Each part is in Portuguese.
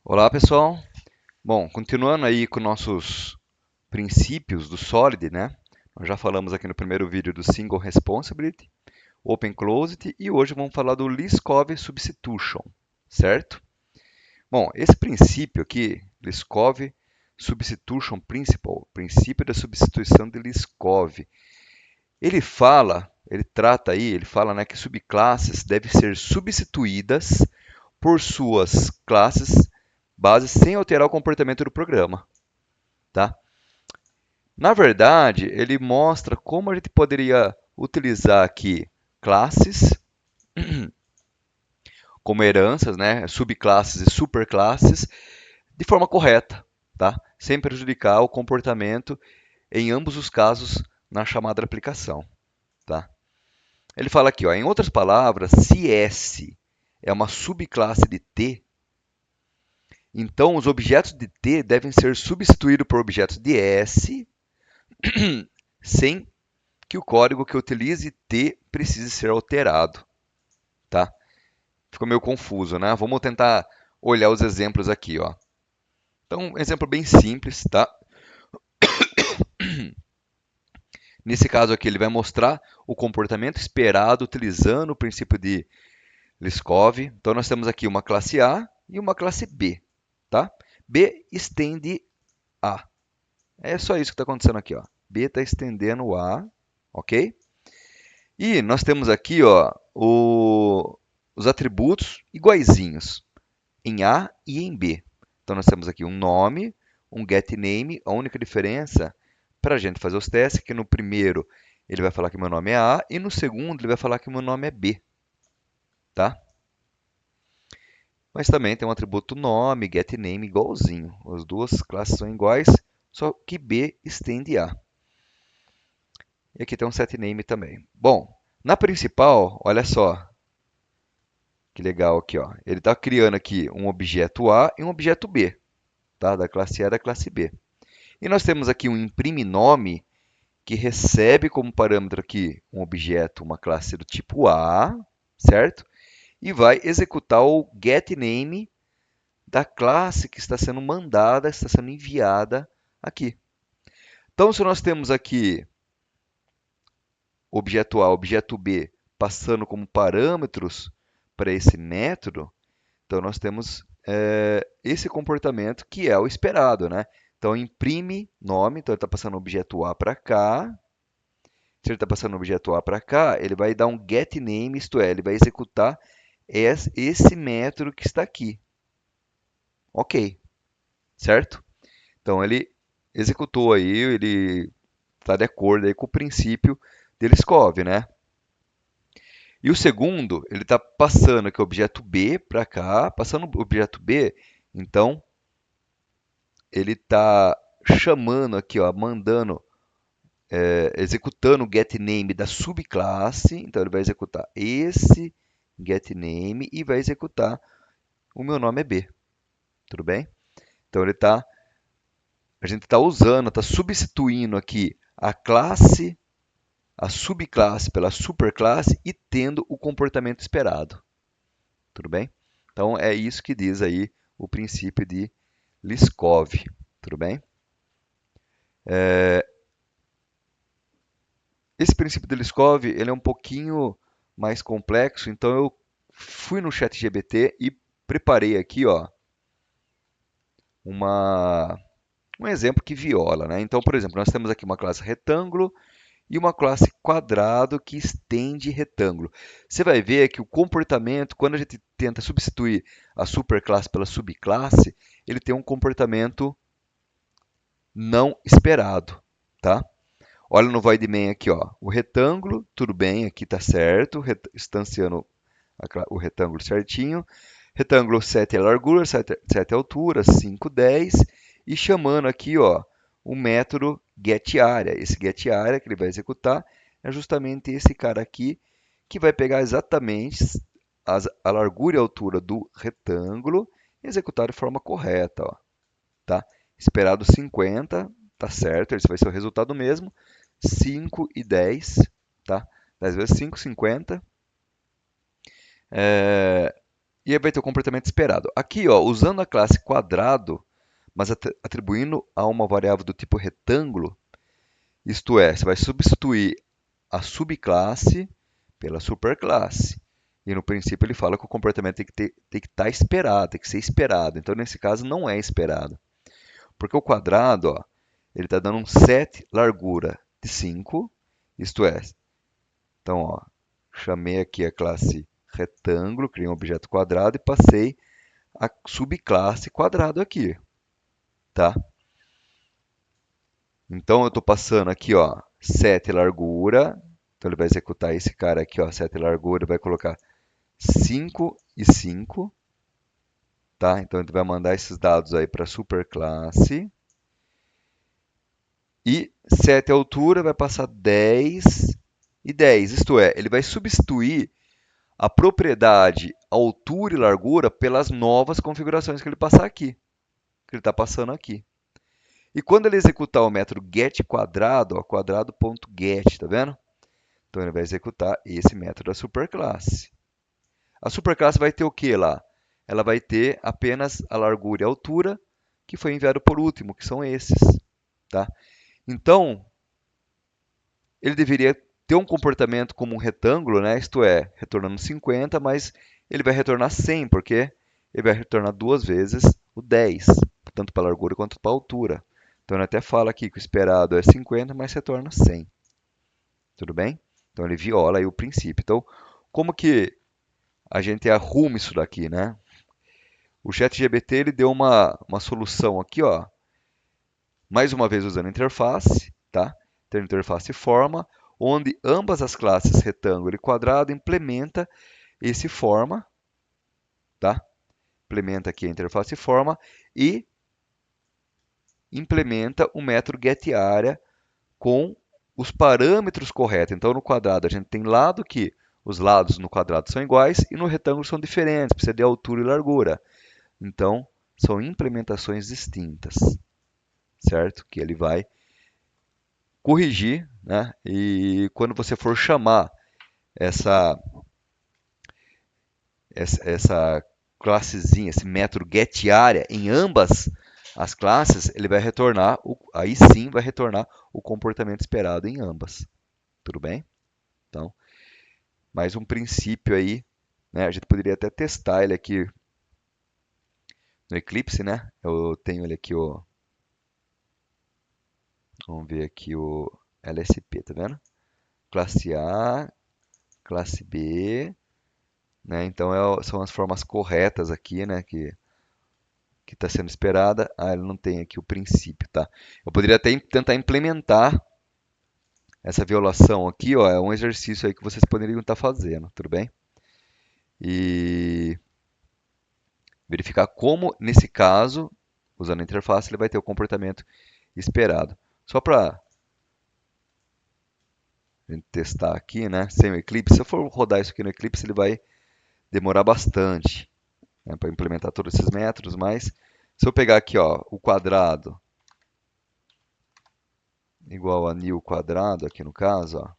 Olá, pessoal. Bom, continuando aí com nossos princípios do Solid, né? Nós já falamos aqui no primeiro vídeo do Single Responsibility, Open Closed e hoje vamos falar do Liskov Substitution, certo? Bom, esse princípio aqui, Liskov Substitution Principle, princípio da substituição de Liskov, ele fala, né, que subclasses devem ser substituídas por suas classes bases sem alterar o comportamento do programa, tá? Na verdade, ele mostra como a gente poderia utilizar aqui classes como heranças, né, subclasses e superclasses, de forma correta, tá? Sem prejudicar o comportamento em ambos os casos na chamada aplicação, tá? Ele fala aqui, ó, em outras palavras, se S é uma subclasse de T, então os objetos de T devem ser substituídos por objetos de S sem que o código que utilize T precise ser alterado, tá? Ficou meio confuso, né? Vamos tentar olhar os exemplos aqui, ó. Então, um exemplo bem simples, tá? Nesse caso aqui, ele vai mostrar o comportamento esperado utilizando o princípio de Liskov. Então, nós temos aqui uma classe A e uma classe B, tá? B estende A. É só isso que está acontecendo aqui, ó. B está estendendo A, ok? E nós temos aqui, ó, os atributos iguaizinhos em A e em B. Então nós temos aqui um nome, um getName. A única diferença para a gente fazer os testes é que no primeiro ele vai falar que meu nome é A e no segundo ele vai falar que meu nome é B, tá? Mas também tem um atributo nome, getName igualzinho. As duas classes são iguais, só que B estende A. E aqui tem um setName também. Bom, na principal, olha só, que legal aqui, ó. Ele está criando aqui um objeto A e um objeto B, tá? Da classe A e da classe B. E nós temos aqui um imprime nome que recebe como parâmetro aqui um objeto, uma classe do tipo A, certo? E vai executar o getName da classe que está sendo mandada, está sendo enviada aqui. Então, se nós temos aqui objeto A, objeto B, passando como parâmetros para esse método, então nós temos esse comportamento que é o esperado, né? Então imprime nome, então ele está passando o objeto A para cá. Se ele está passando o objeto A para cá, ele vai dar um getName, isto é, ele vai executar esse método que está aqui. Ok, certo? Então ele executou aí, ele está de acordo aí com o princípio de Liskov, né? E o segundo, ele está passando aqui o objeto B para cá, passando o objeto B, então ele está chamando aqui, ó, mandando, executando o getName da subclasse. Então ele vai executar esse getName e vai executar o meu nome é B. Tudo bem? Então a gente está usando, está substituindo aqui a classe, a subclasse pela superclasse e tendo o comportamento esperado. Tudo bem? Então é isso que diz aí o princípio de Liskov. Tudo bem? Esse princípio de Liskov, ele é um pouquinho mais complexo, então eu fui no ChatGPT e preparei aqui, ó, uma, um exemplo que viola, né? Então, por exemplo, nós temos aqui uma classe retângulo e uma classe quadrado que estende retângulo. Você vai ver que o comportamento, quando a gente tenta substituir a superclasse pela subclasse, ele tem um comportamento não esperado, tá? Olha no void main aqui, ó. O retângulo, tudo bem, aqui está certo, instanciando o retângulo certinho. Retângulo 7 é largura, 7 é altura, 5, 10. E chamando aqui, ó, o método getArea. Esse getArea que ele vai executar é justamente esse cara aqui, que vai pegar exatamente a largura e a altura do retângulo e executar de forma correta, ó, tá? Esperado 50, tá certo, esse vai ser o resultado mesmo. 5 e 10, tá? 10 vezes 5, 50. e aí vai ter o comportamento esperado. Aqui, ó, usando a classe quadrado, mas atribuindo a uma variável do tipo retângulo, isto é, você vai substituir a subclasse pela superclasse. E no princípio ele fala que o comportamento tem que estar esperado, tem que ser esperado. Então, nesse caso, não é esperado. Porque o quadrado, ó, ele está dando um set largura de 5, isto é. Então, ó, chamei aqui a classe retângulo, criei um objeto quadrado e passei a subclasse quadrado aqui, tá? Então, eu estou passando aqui, ó, set largura. Então, ele vai executar esse cara aqui, ó, set largura, vai colocar 5 e 5, tá? Então, ele vai mandar esses dados aí para a superclasse. E set altura vai passar 10 e 10, isto é, ele vai substituir a propriedade altura e largura pelas novas configurações que ele passar aqui, que ele está passando aqui. E quando ele executar o método getQuadrado, ó, quadrado.get, tá vendo? Então ele vai executar esse método da superclasse. A superclasse vai ter o que lá? Ela vai ter apenas a largura e a altura, que foi enviado por último, que são esses, tá? Então, ele deveria ter um comportamento como um retângulo, né? Isto é, retornando 50, mas ele vai retornar 100, porque ele vai retornar duas vezes o 10, tanto para a largura quanto para a altura. Então ele até fala aqui que o esperado é 50, mas retorna 100. Tudo bem? Então ele viola aí o princípio. Então, como que a gente arruma isso daqui, né? O ChatGPT ele deu uma solução aqui, ó, mais uma vez usando a interface, tá? Tem a interface forma, onde ambas as classes retângulo e quadrado implementa esse forma, tá? Implementa aqui a interface forma e implementa o método getArea com os parâmetros corretos. Então, no quadrado a gente tem lado que os lados no quadrado são iguais e no retângulo são diferentes, precisa de altura e largura. Então, são implementações distintas, certo? Que ele vai corrigir, né? E quando você for chamar essa, essa classezinha, esse método getArea em ambas as classes, ele vai retornar, aí sim vai retornar o comportamento esperado em ambas. Tudo bem? Então, mais um princípio aí, né? A gente poderia até testar ele aqui no Eclipse, né? Eu tenho ele aqui, vamos ver aqui o LSP, tá vendo? Classe A, classe B, né? Então são as formas corretas aqui, né? Que está sendo esperada. Ah, ele não tem aqui o princípio, tá? Eu poderia até tentar implementar essa violação aqui, ó, é um exercício aí que vocês poderiam estar fazendo, tudo bem? E verificar como, nesse caso, usando a interface, ele vai ter o comportamento esperado. Só para a gente testar aqui, né? Sem o Eclipse, se eu for rodar isso aqui no Eclipse, ele vai demorar bastante, né, para implementar todos esses métodos, mas se eu pegar aqui, ó, o quadrado igual a new quadrado, aqui no caso, ó,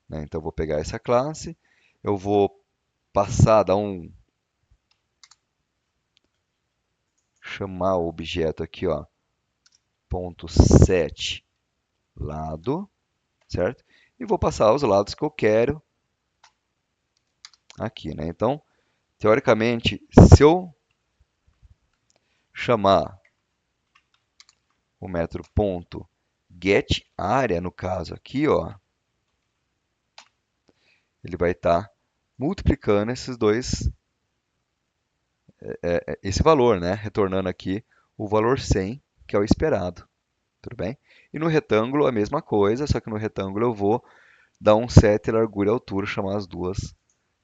né, então eu vou pegar essa classe, eu vou passar, chamar o objeto aqui, ó, ponto .set lado, certo? E vou passar os lados que eu quero aqui, né? Então, teoricamente, se eu chamar o método ponto getArea, no caso aqui, ó, ele vai estar multiplicando esse valor, né? Retornando aqui o valor 100, que é o esperado, tudo bem? E no retângulo a mesma coisa, só que no retângulo eu vou dar um set largura e altura, chamar as duas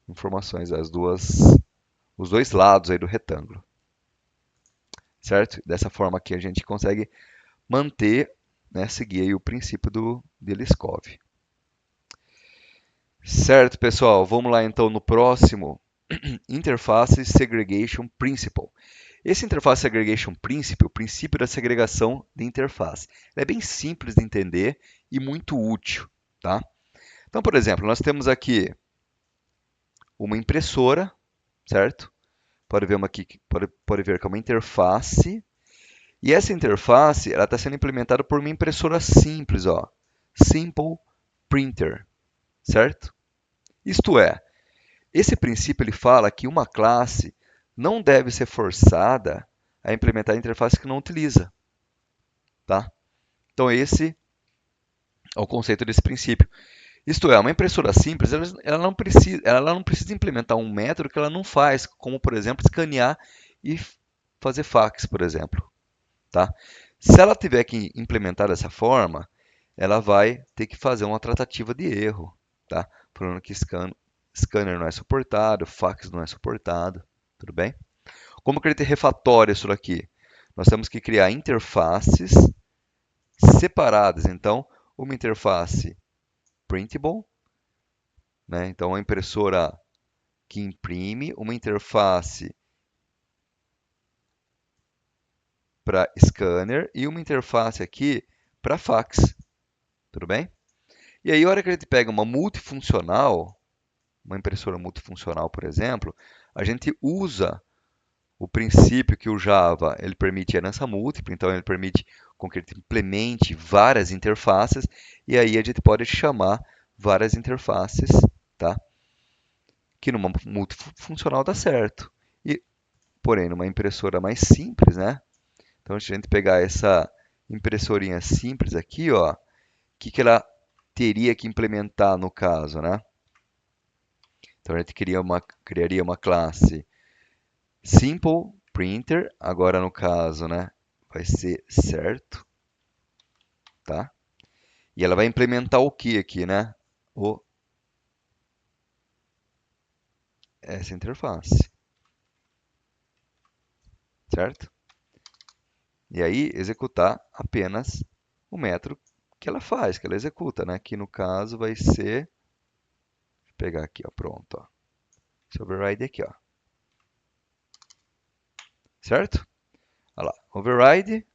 informações, os dois lados aí do retângulo, certo? Dessa forma aqui a gente consegue manter, né, seguir aí o princípio de Liskov. Certo, pessoal? Vamos lá então no próximo, Interface Segregation Principle. Esse Interface Segregation Principle, o princípio da segregação de interface, é bem simples de entender e muito útil, tá? Então, por exemplo, nós temos aqui uma impressora, certo? Pode ver, pode ver que é uma interface. E essa interface ela está sendo implementada por uma impressora simples, ó, Simple Printer, certo? Isto é, esse princípio ele fala que uma classe não deve ser forçada a implementar a interface que não utiliza, tá? Então esse é o conceito desse princípio. Isto é, uma impressora simples, ela não precisa implementar um método que ela não faz, como por exemplo escanear e fazer fax, por exemplo, tá? Se ela tiver que implementar dessa forma, ela vai ter que fazer uma tratativa de erro, tá? Falando que scanner não é suportado, fax não é suportado, tudo bem? Como que ele tem refatório isso daqui? Nós temos que criar interfaces separadas. Então, uma interface printable, né? Então, a impressora que imprime, uma interface para scanner e uma interface aqui para fax, tudo bem? E aí, a hora que a gente pega uma multifuncional, uma impressora multifuncional, por exemplo, a gente usa o princípio que o Java ele permite herança múltipla, então ele permite com que ele implemente várias interfaces, e aí a gente pode chamar várias interfaces, tá? Que numa multifuncional dá certo. E, porém, numa impressora mais simples, né? Então, se a gente pegar essa impressorinha simples aqui, ó, o que que ela teria que implementar no caso, né? Então, a gente criaria uma classe Simple Printer, agora no caso, né, vai ser certo, tá? E ela vai implementar o que aqui, né? O, essa interface, certo? E aí executar apenas o método que ela faz, que ela executa, né? Que no caso vai ser, deixa eu pegar aqui, ó, pronto, ó. Esse override aqui, ó, certo? Olha lá, override,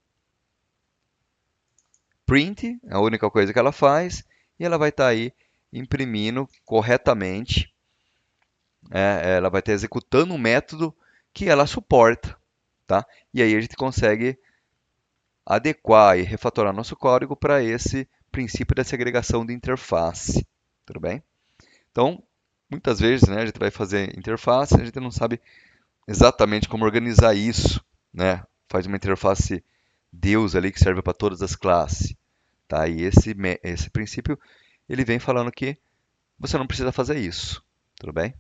print, é a única coisa que ela faz, e ela vai estar aí imprimindo corretamente, ela vai estar executando um método que ela suporta, tá? E aí a gente consegue adequar e refatorar nosso código para esse princípio da segregação de interface, tudo bem? Então, muitas vezes, né, a gente vai fazer interface, a gente não sabe exatamente como organizar isso, né? Faz uma interface Deus ali que serve para todas as classes, tá? E esse princípio ele vem falando que você não precisa fazer isso, tudo bem?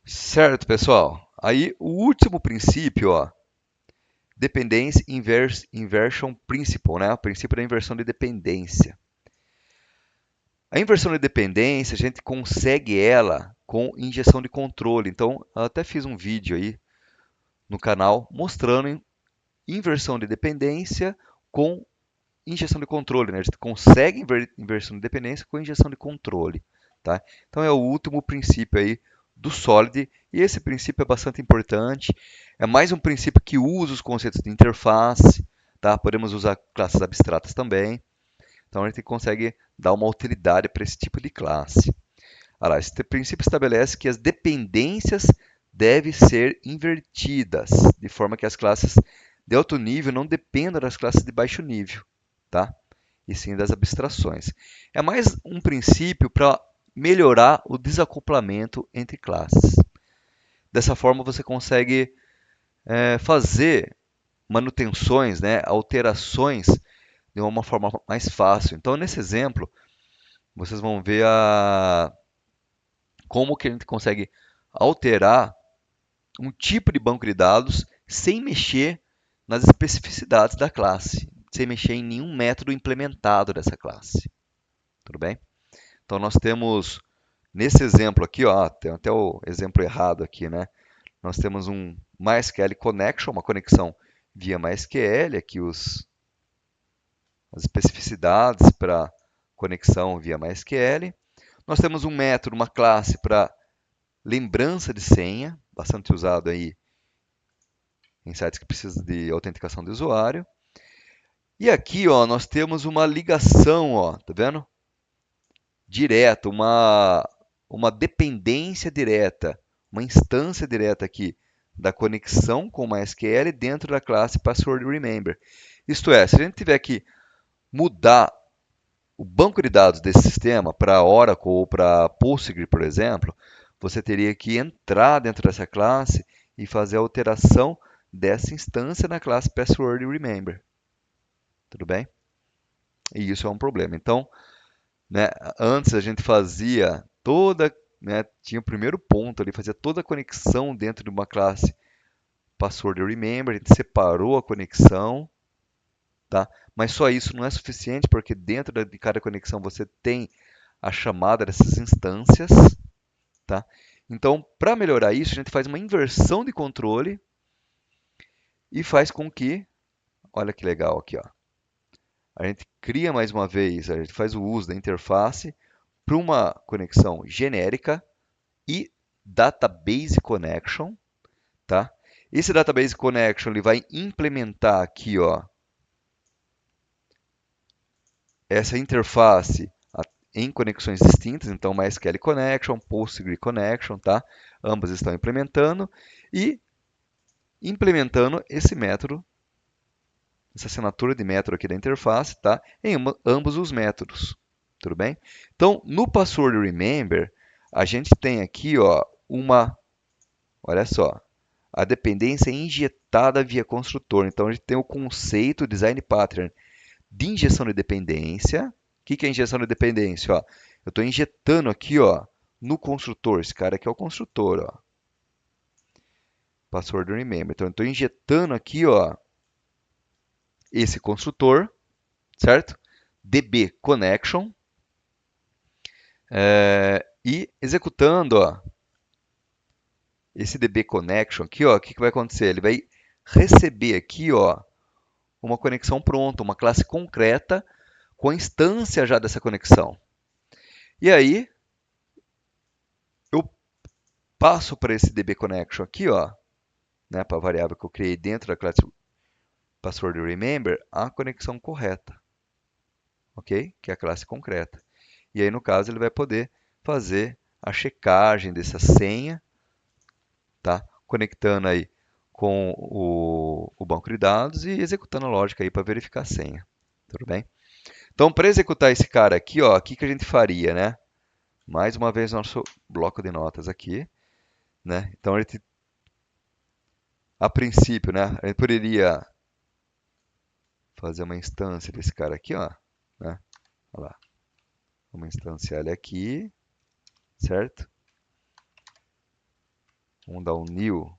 Certo, pessoal. Aí o último princípio, ó, Inversion Principle, né? O princípio da inversão de dependência. A inversão de dependência, a gente consegue ela com injeção de controle. Então, eu até fiz um vídeo aí no canal mostrando inversão de dependência com injeção de controle, né? A gente consegue inversão de dependência com injeção de controle, tá? Então, é o último princípio aí do Solid, e esse princípio é bastante importante. É mais um princípio que usa os conceitos de interface, tá? Podemos usar classes abstratas também. Então a gente consegue dar uma utilidade para esse tipo de classe. Olha lá, esse princípio estabelece que as dependências devem ser invertidas, de forma que as classes de alto nível não dependam das classes de baixo nível, tá? E sim das abstrações. É mais um princípio para melhorar o desacoplamento entre classes. Dessa forma, você consegue fazer manutenções, né, alterações de uma forma mais fácil. Então, nesse exemplo, vocês vão ver como que a gente consegue alterar um tipo de banco de dados sem mexer nas especificidades da classe, sem mexer em nenhum método implementado dessa classe. Tudo bem? Então, nós temos, nesse exemplo aqui, ó, tem até o exemplo errado aqui, né? Nós temos um MySQL Connection, uma conexão via MySQL, aqui as especificidades para conexão via MySQL. Nós temos um método, uma classe para lembrança de senha, bastante usado aí em sites que precisam de autenticação de usuário. E aqui, ó, nós temos uma ligação, ó, tá vendo? Direto, uma uma dependência direta, uma instância direta aqui da conexão com o MySQL dentro da classe passwordRemember. Isto é, se a gente tiver que mudar o banco de dados desse sistema para Oracle ou para Postgre, por exemplo, você teria que entrar dentro dessa classe e fazer a alteração dessa instância na classe passwordRemember. Tudo bem? E isso é um problema. Então, né, antes a gente fazia toda, né, tinha o primeiro ponto ali, fazia toda a conexão dentro de uma classe passwordRemember, a gente separou a conexão, tá? Mas só isso não é suficiente, porque dentro de cada conexão você tem a chamada dessas instâncias, tá? Então, para melhorar isso, a gente faz uma inversão de controle e faz com que, olha que legal aqui, ó, a gente cria mais uma vez, a gente faz o uso da interface para uma conexão genérica e database connection, tá? Esse database connection ele vai implementar aqui, ó, essa interface em conexões distintas, então MySQL Connection, Postgre Connection, tá? Ambas estão implementando e implementando esse método, essa assinatura de método aqui da interface, tá? Em ambos os métodos, tudo bem? Então, no password remember, a gente tem aqui, ó, olha só, a dependência é injetada via construtor. Então, a gente tem o conceito design pattern de injeção de dependência. O que que é injeção de dependência? Ó, eu estou injetando aqui, ó, no construtor. Esse cara aqui é o construtor, ó. Password remember. Então, eu estou injetando aqui, ó, esse construtor, certo? DB connection e executando, ó, esse DB connection aqui, ó, o que que vai acontecer? Ele vai receber aqui, ó, uma conexão pronta, uma classe concreta com a instância já dessa conexão. E aí, eu passo para esse DB connection aqui, ó, né, para a variável que eu criei dentro da classe password remember, a conexão correta, ok? Que é a classe concreta. E aí, no caso, ele vai poder fazer a checagem dessa senha, tá? Conectando aí com o banco de dados e executando a lógica aí para verificar a senha. Tudo bem? Então, para executar esse cara aqui, ó, o que que a gente faria, né? Mais uma vez, nosso bloco de notas aqui, né? Então, a princípio, né? A gente poderia fazer uma instância desse cara aqui, ó, né? Olha lá. Vamos instanciar ele aqui, certo? Vamos dar um new,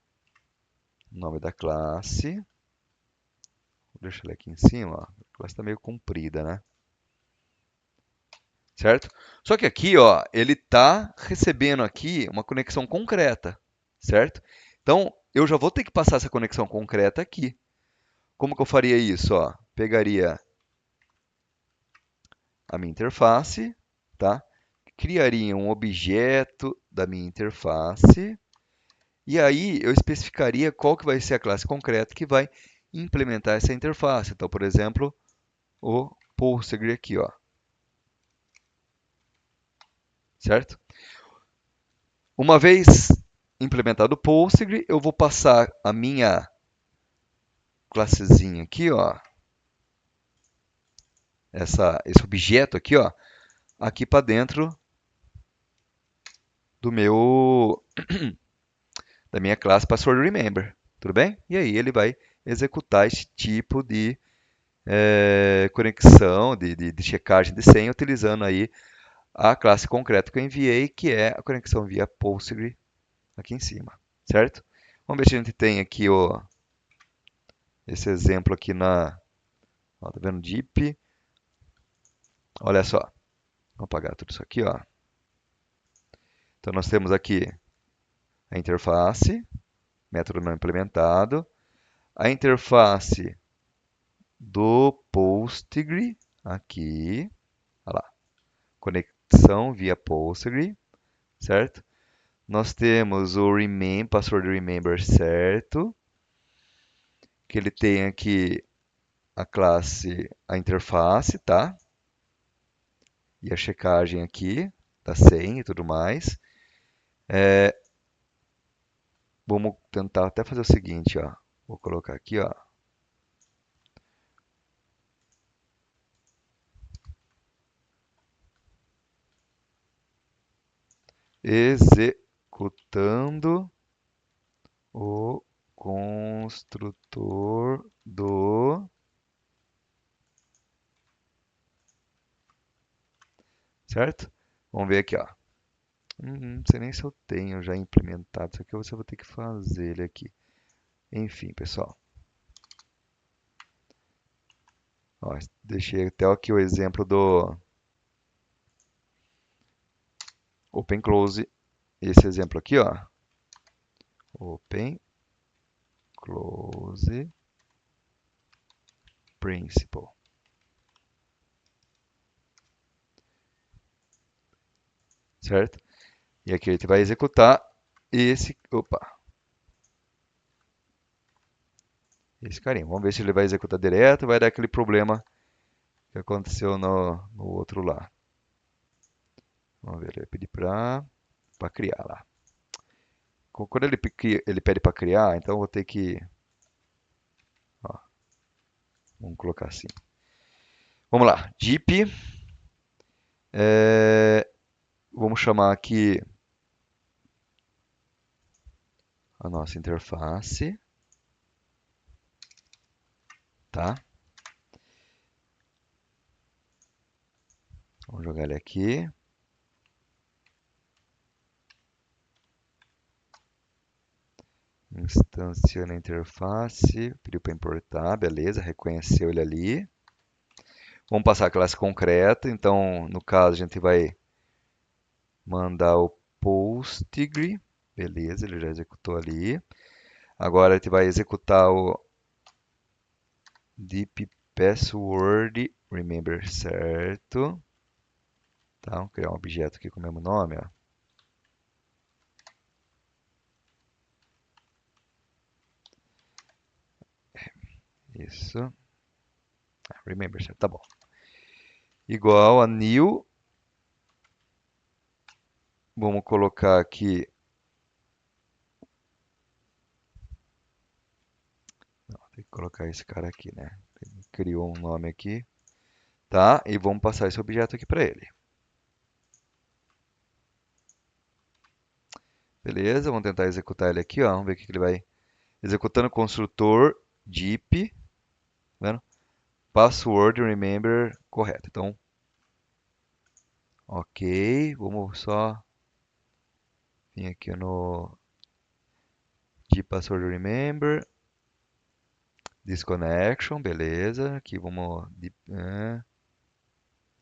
nome da classe. Vou deixar ele aqui em cima, ó. A classe está meio comprida, né? Certo? Só que aqui, ó, ele está recebendo aqui uma conexão concreta, certo? Então, eu já vou ter que passar essa conexão concreta aqui. Como que eu faria isso? Ó? Pegaria a minha interface, tá? Criaria um objeto da minha interface e aí eu especificaria qual que vai ser a classe concreta que vai implementar essa interface. Então, por exemplo, o Postgre aqui, ó. Certo? Uma vez implementado o Postgre, eu vou passar a minha classezinha aqui, ó, esse objeto aqui, ó, aqui para dentro do meu da minha classe passwordRemember, tudo bem? E aí ele vai executar esse tipo de conexão, de checagem de senha, utilizando aí a classe concreta que eu enviei, que é a conexão via Postgre aqui em cima, certo? Vamos ver se a gente tem aqui esse exemplo aqui ó, tá vendo? Deep. Olha só. Vamos apagar tudo isso aqui, ó. Então nós temos aqui a interface, método não implementado, a interface do Postgre aqui, olha lá, conexão via Postgre, certo? Nós temos o password remember certo, que ele tem aqui a classe, a interface, tá? E a checagem aqui, da senha e tudo mais. Vamos tentar até fazer o seguinte, ó. Vou colocar aqui, ó. Executando o construtor do... Certo? Vamos ver aqui, ó. Não sei nem se eu tenho já implementado isso aqui ou se eu vou ter que fazer ele aqui. Enfim, pessoal. Ó, deixei até aqui o exemplo do Open Close. Esse exemplo aqui, ó. Open Close Principal. Certo? E aqui a gente vai executar esse carinha. Vamos ver se ele vai executar direto, vai dar aquele problema que aconteceu no outro lá. Vamos ver, ele vai pedir para criar lá. Quando ele pede para criar, então eu vou ter que, ó, vamos colocar assim. Vamos lá, Deep, vamos chamar aqui a nossa interface, tá? Vamos jogar ele aqui. Instância na interface, pediu para importar, beleza, reconheceu ele ali. Vamos passar a classe concreta, então no caso a gente vai mandar o Postgre, beleza, ele já executou ali. Agora a gente vai executar o deep password remember, certo? Tá, vamos criar um objeto aqui com o mesmo nome, ó. Isso. Remember, certo, tá bom. Igual a new. Vamos colocar aqui. Não, tem que colocar esse cara aqui, né? Ele criou um nome aqui. Tá? E vamos passar esse objeto aqui para ele. Beleza, vamos tentar executar ele aqui, ó. Vamos ver o que ele vai. Executando o construtor deep, vendo? Password remember correto. Então, ok, vamos só vir aqui no deep password remember, disconnection, beleza. Aqui vamos,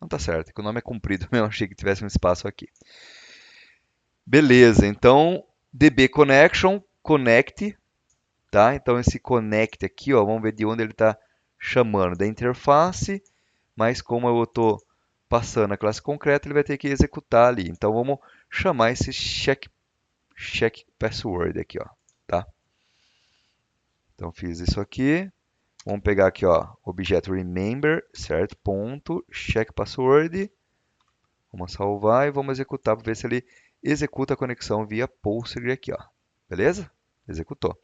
não tá certo, que o nome é comprido, eu achei que tivesse um espaço aqui. Beleza, então db connection, connect, tá? Então esse connect aqui, ó, vamos ver de onde ele está chamando, da interface, mas como eu estou passando a classe concreta, ele vai ter que executar ali. Então vamos chamar esse check password aqui, ó, tá? Então fiz isso aqui. Vamos pegar aqui, ó, objeto remember, certo? Ponto, check password. Vamos salvar e vamos executar para ver se ele executa a conexão via Postgre aqui, ó. Beleza? Executou.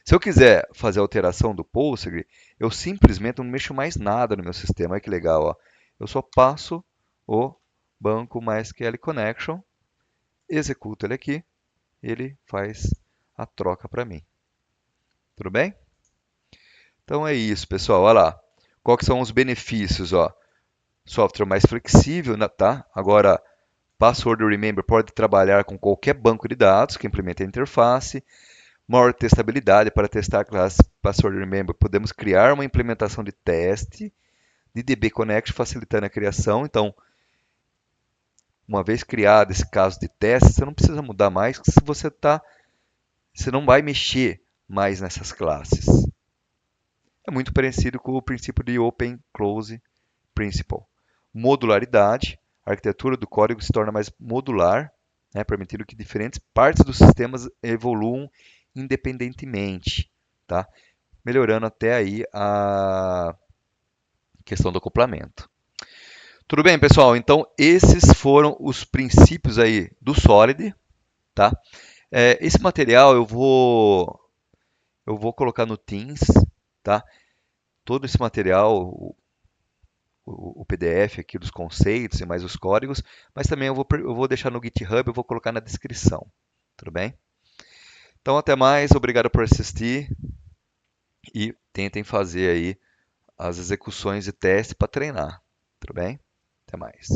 Se eu quiser fazer a alteração do Postgre, eu simplesmente não mexo mais nada no meu sistema. Olha que legal, ó. Eu só passo o banco MySQL Connection, executo ele aqui, ele faz a troca para mim. Tudo bem? Então é isso, pessoal. Olha lá. Quais são os benefícios, ó? Software mais flexível, né, tá? Agora, Password Remember pode trabalhar com qualquer banco de dados que implemente a interface. Maior testabilidade para testar a classe Password Remember. Podemos criar uma implementação de teste de DB Connect, facilitando a criação. Então, uma vez criado esse caso de teste, você não precisa mudar mais, se você não vai mexer mais nessas classes. É muito parecido com o princípio de Open Close Principle. Modularidade, a arquitetura do código se torna mais modular, né, permitindo que diferentes partes dos sistemas evoluam independentemente, tá? Melhorando até aí a questão do acoplamento. Tudo bem, pessoal? Então, esses foram os princípios aí do Solid, tá? Esse material eu vou colocar no Teams, tá? Todo esse material, o PDF aqui dos conceitos e mais os códigos, mas também eu vou deixar no GitHub, eu vou colocar na descrição, tudo bem? Então, até mais, obrigado por assistir e tentem fazer aí as execuções de teste para treinar, tudo bem? Até mais.